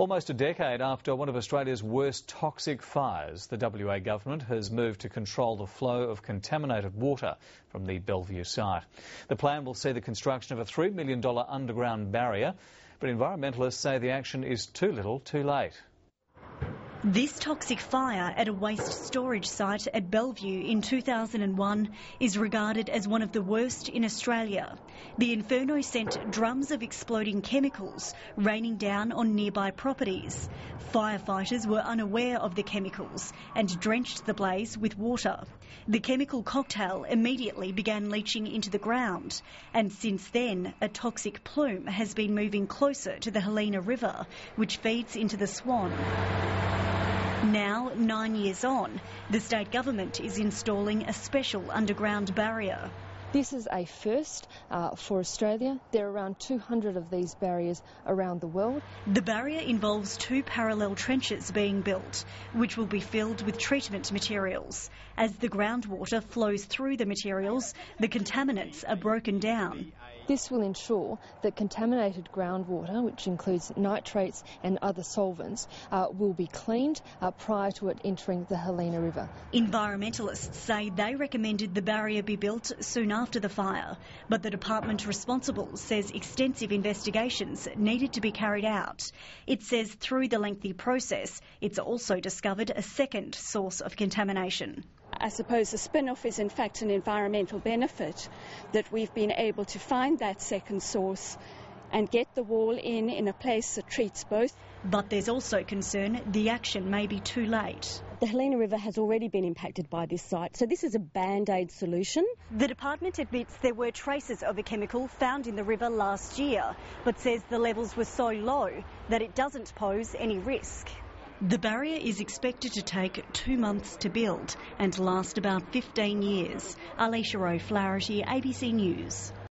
Almost a decade after one of Australia's worst toxic fires, the WA government has moved to control the flow of contaminated water from the Bellevue site. The plan will see the construction of a $3 million underground barrier, but environmentalists say the action is too little too late. This toxic fire at a waste storage site at Bellevue in 2001 is regarded as one of the worst in Australia. The inferno sent drums of exploding chemicals raining down on nearby properties. Firefighters were unaware of the chemicals and drenched the blaze with water. The chemical cocktail immediately began leaching into the ground, and since then a toxic plume has been moving closer to the Helena River, which feeds into the Swan. Now, 9 years on, the state government is installing a special underground barrier. This is a first for Australia. There are around 200 of these barriers around the world. The barrier involves 2 parallel trenches being built, which will be filled with treatment materials. As the groundwater flows through the materials, the contaminants are broken down. This will ensure that contaminated groundwater, which includes nitrates and other solvents, will be cleaned prior to it entering the Helena River. Environmentalists say they recommended the barrier be built soon after the fire, but the department responsible says extensive investigations needed to be carried out. It says through the lengthy process, it's also discovered a second source of contamination. I suppose the spin-off is in fact an environmental benefit, that we've been able to find that second source and get the wall in a place that treats both. But there's also concern the action may be too late. The Helena River has already been impacted by this site, so this is a band-aid solution. The department admits there were traces of a chemical found in the river last year, but says the levels were so low that it doesn't pose any risk. The barrier is expected to take 2 months to build and last about 15 years. Alicia O'Flaherty, ABC News.